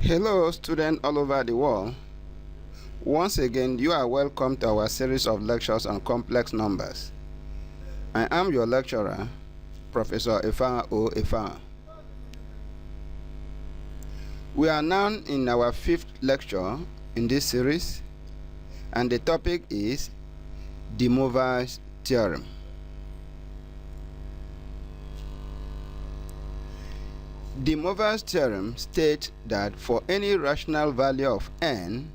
Hello students all over the world. Once again, you are welcome to our series of lectures on complex numbers. I am your lecturer, Professor Efan O. Efan. We are now in our 5th lecture in this series, and the topic is the Moiver's theorem. The Moiver's theorem states that for any rational value of n,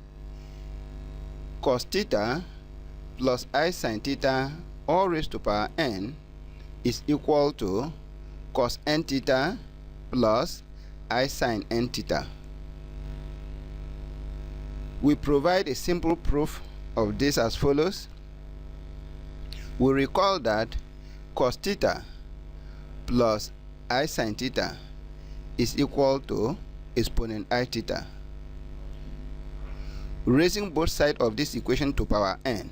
cos theta plus I sin theta all raised to power n is equal to cos n theta plus I sin n theta. We provide a simple proof of this as follows. We recall that cos theta plus I sin theta is equal to exponent I theta. Raising both sides of this equation to power n,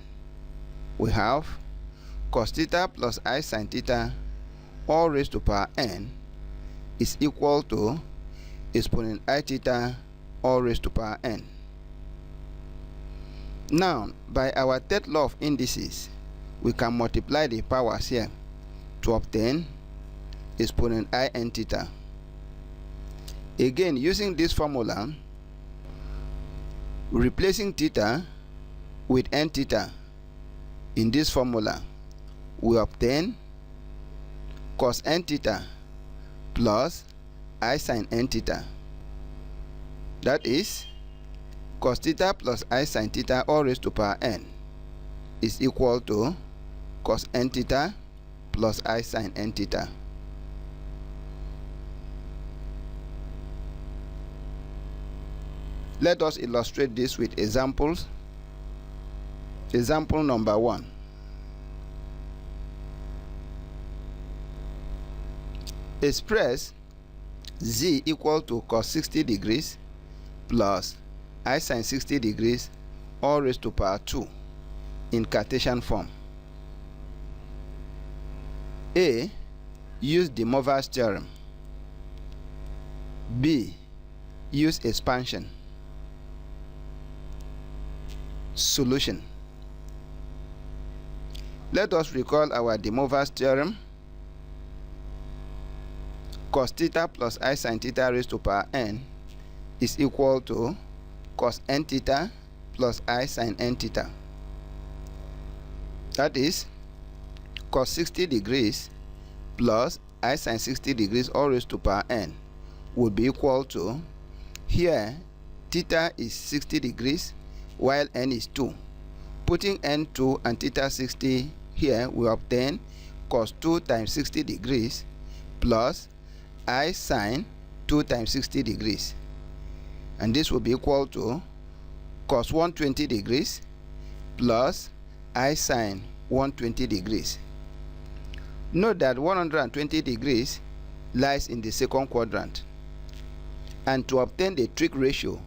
we have cos theta plus I sin theta all raised to power n is equal to exponent I theta all raised to power n. Now, by our third law of indices, we can multiply the powers here to obtain exponent I n theta. Again, using this formula, replacing theta with n theta in this formula, we obtain cos n theta plus I sin n theta. That is, cos theta plus I sin theta all raised to power n is equal to cos n theta plus I sin n theta. Let us illustrate this with examples. Example number 1. Express z equal to cos 60 degrees plus I sin 60 degrees all raised to power 2 in Cartesian form. A. Use the Moiver's theorem. B. Use expansion. Solution. Let us recall our de Moiver's theorem. Cos theta plus I sin theta raised to power n is equal to cos n theta plus I sin n theta. That is, cos 60 degrees plus I sin 60 degrees all raised to power n would be equal to, here theta is 60 degrees while n is 2. Putting n 2 and theta 60 here, we obtain cos 2 times 60 degrees plus I sin 2 times 60 degrees. And this will be equal to cos 120 degrees plus I sin 120 degrees. Note that 120 degrees lies in the second quadrant. And to obtain the trig ratio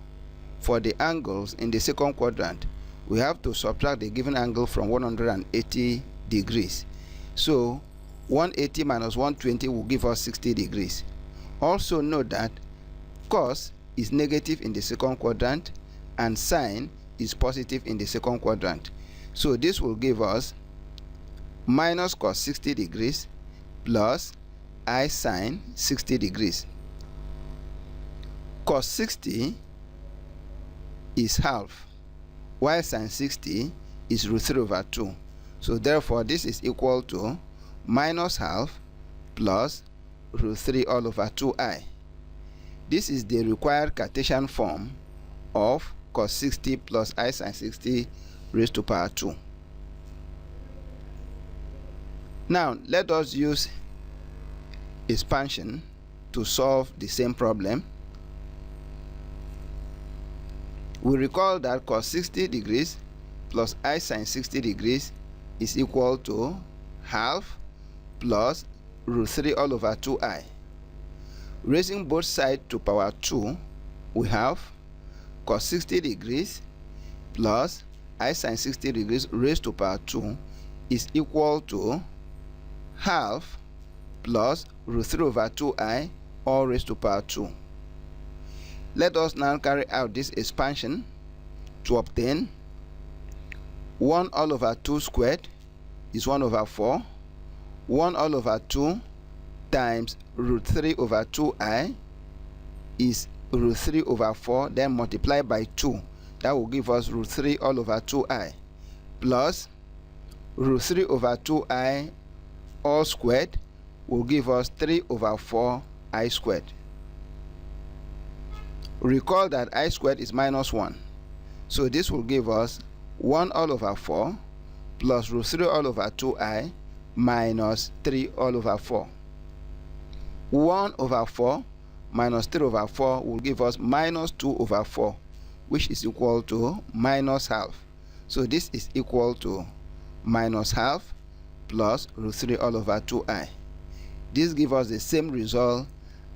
for the angles in the second quadrant, we have to subtract the given angle from 180 degrees. So 180 minus 120 will give us 60 degrees. Also note that cos is negative in the second quadrant and sine is positive in the second quadrant. So this will give us minus cos 60 degrees plus I sine 60 degrees. Cos 60 is half, while sin 60 is root 3 over 2. So therefore this is equal to minus half plus root 3 all over 2i. This is the required Cartesian form of cos 60 plus I sin 60 raised to power 2. Now let us use expansion to solve the same problem. We recall that cos 60 degrees plus I sin 60 degrees is equal to half plus root 3 all over 2i. Raising both sides to power 2, we have cos 60 degrees plus I sin 60 degrees raised to power 2 is equal to half plus root 3 over 2i all raised to power 2. Let us now carry out this expansion to obtain 1 all over 2 squared is 1 over 4. 1 all over 2 times root 3 over 2i is root 3 over 4, then multiply by 2. That will give us root 3 all over 2i plus root 3 over 2i all squared will give us 3 over 4i squared. Recall that I squared is minus 1. So this will give us 1 all over 4 plus root 3 all over 2i minus 3 all over 4. 1 over 4 minus 3 over 4 will give us minus 2 over 4, which is equal to minus half. So this is equal to minus half plus root 3 all over 2i. This gives us the same result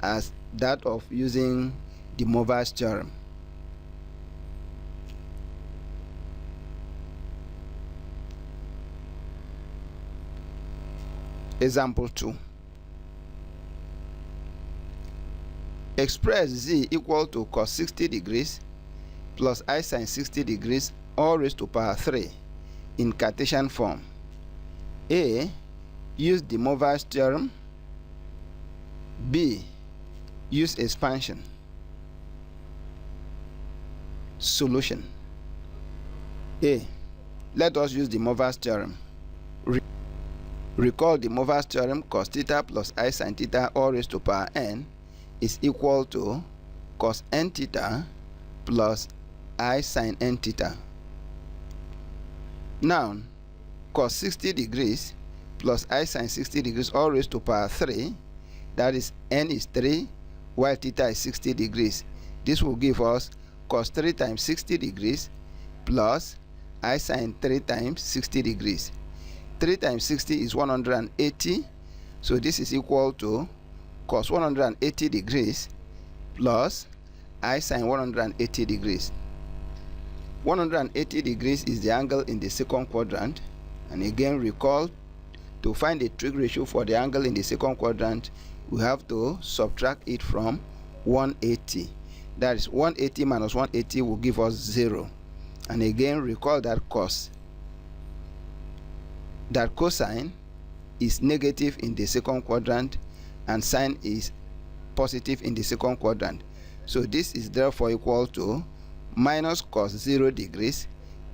as that of using the Moiver's theorem. Example 2. Express z equal to cos 60 degrees plus I sin 60 degrees all raised to power 3 in Cartesian form. A. Use the Moiver's theorem. B. Use expansion. Solution. A. Let us use the Moiver's theorem. Recall the Moiver's theorem. Cos theta plus I sin theta all raised to power n is equal to cos n theta plus I sin n theta. Now, cos 60 degrees plus I sin 60 degrees all raised to power 3, that is n is 3 while theta is 60 degrees. This will give us cos 3 times 60 degrees plus I sin 3 times 60 degrees. 3 times 60 is 180, so this is equal to cos 180 degrees plus I sin 180 degrees. 180 degrees is the angle in the second quadrant, and again recall, to find the trig ratio for the angle in the second quadrant, we have to subtract it from 180. That is 180 minus 180 will give us 0. And again recall that cosine is negative in the second quadrant and sine is positive in the second quadrant. So this is therefore equal to minus cos 0 degrees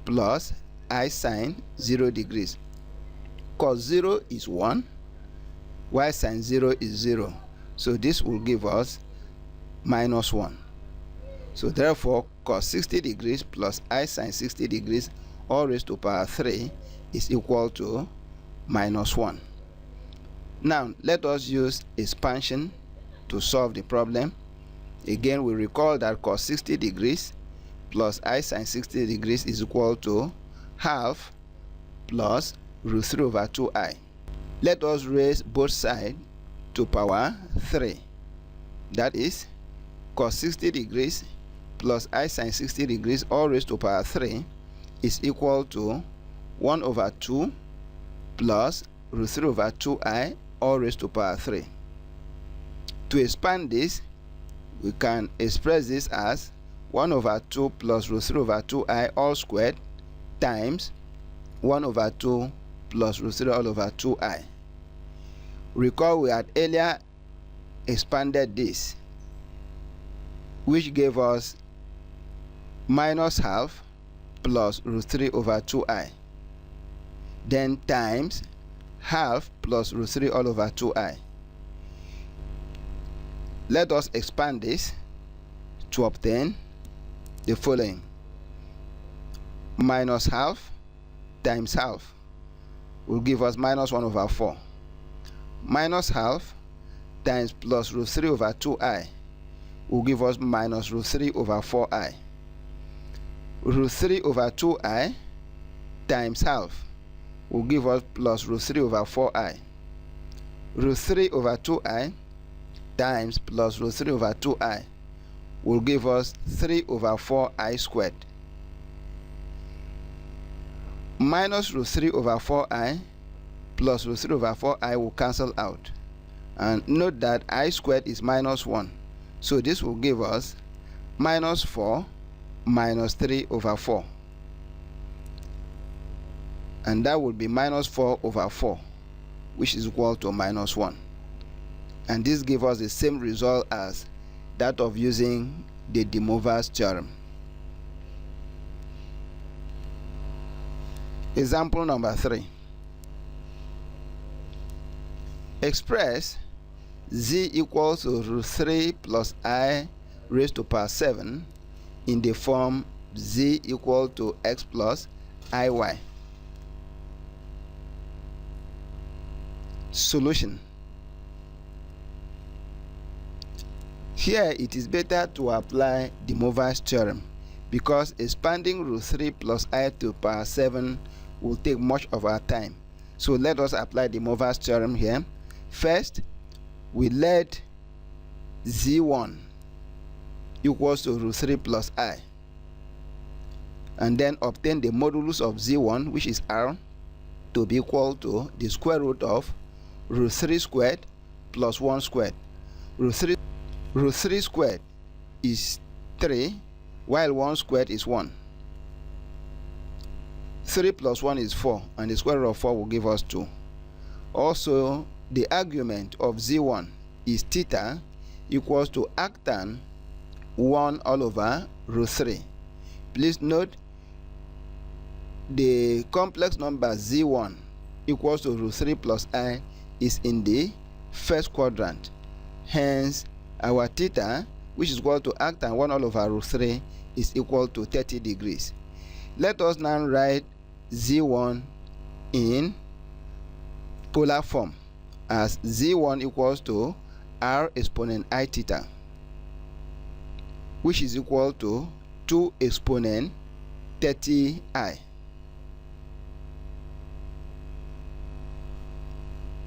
plus I sin 0 degrees. Cos 0 is 1 while sin 0 is 0. So this will give us minus 1. So therefore cos 60 degrees plus I sin 60 degrees all raised to power 3 is equal to minus 1. Now let us use expansion to solve the problem. Again we recall that cos 60 degrees plus I sin 60 degrees is equal to half plus root 3 over 2i. Let us raise both sides to power 3. That is cos 60 degrees plus I sin 60 degrees all raised to power 3 is equal to 1 over 2 plus root 3 over 2i all raised to power 3. To expand this, we can express this as 1 over 2 plus root 3 over 2i all squared times 1 over 2 plus root 3 all over 2i. Recall we had earlier expanded this, which gave us minus half plus root 3 over 2i, then times half plus root 3 all over 2i. Let us expand this to obtain the following: minus half times half will give us minus 1 over 4. Minus half times plus root 3 over 2i will give us minus root 3 over 4i. Root 3 over 2i times half will give us plus root 3 over 4i. Root 3 over 2i times plus root 3 over 2i will give us 3 over 4i squared. Minus root 3 over 4i plus root 3 over 4i will cancel out. And note that I squared is minus 1. So this will give us minus 4 minus 3 over 4. And that would be minus 4 over 4, which is equal to minus 1. And this gives us the same result as that of using the de Moivre's theorem. Example number 3. Express z equals to root 3 plus I raised to power 7 in the form z equal to x plus iy. Solution. Here it is better to apply de Moivre's theorem because expanding root 3 plus I to power 7 will take much of our time. So let us apply de Moivre's theorem here. First, we let z1 equals to root 3 plus I, and then obtain the modulus of z1, which is r, to be equal to the square root of root 3 squared plus 1 squared. Root 3 squared is 3, while 1 squared is 1. 3 plus 1 is 4, and the square root of 4 will give us 2. Also, the argument of z1 is theta equals to arctan 1 all over root 3. Please note the complex number z1 equals to root 3 plus I is in the first quadrant. Hence, our theta, which is equal to arctan 1 all over root 3, is equal to 30 degrees. Let us now write z1 in polar form as z1 equals to r exponent I theta, which is equal to 2 exponent 30i.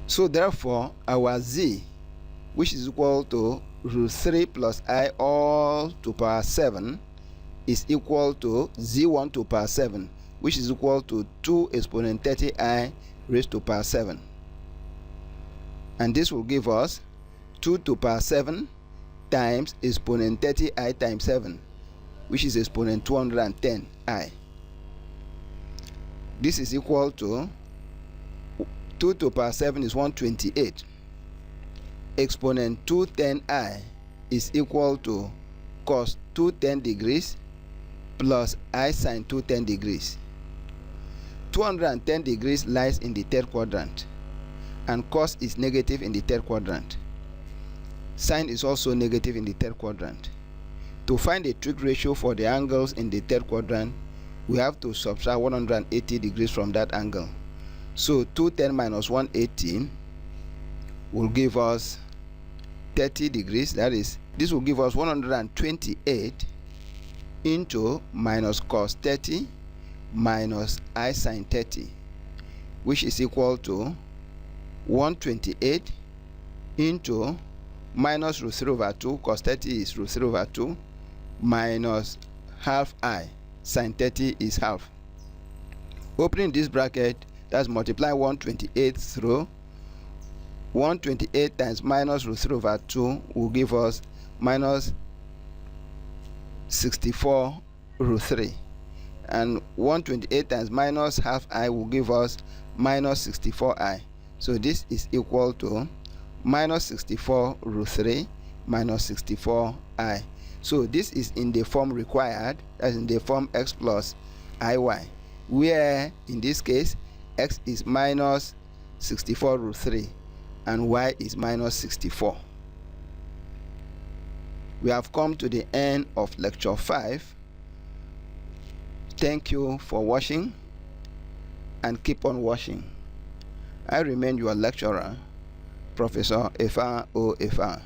So therefore, our z, which is equal to root 3 plus I all to power 7, is equal to z1 to power 7, which is equal to 2 exponent 30i raised to power 7. And this will give us 2 to power 7 times exponent 30i times 7, which is exponent 210i. This is equal to 2 to power 7 is 128. Exponent 210i is equal to cos 210 degrees plus I sine 210 degrees. 210 degrees lies in the third quadrant, and cos is negative in the third quadrant. Sine is also negative in the third quadrant. To find the trig ratio for the angles in the third quadrant, we have to subtract 180 degrees from that angle. So 210 minus 180 will give us 30 degrees. That is, this will give us 128 into minus cos 30 minus I sine 30, which is equal to 128 into minus root 3 over 2, cos 30 is root 3 over 2, minus half I, sine 30 is half. Opening this bracket, that's multiply 128 through 128 times minus root 3 over 2 will give us minus 64 root 3. And 128 times minus half I will give us minus 64i. So this is equal to minus 64 root 3 minus 64i. So this is in the form required, as in the form x plus iy, where in this case x is minus 64 root 3 and y is minus 64. We have come to the end of lecture 5. Thank you for watching, and keep on watching. I remain your lecturer, Professor Efa O. Efa.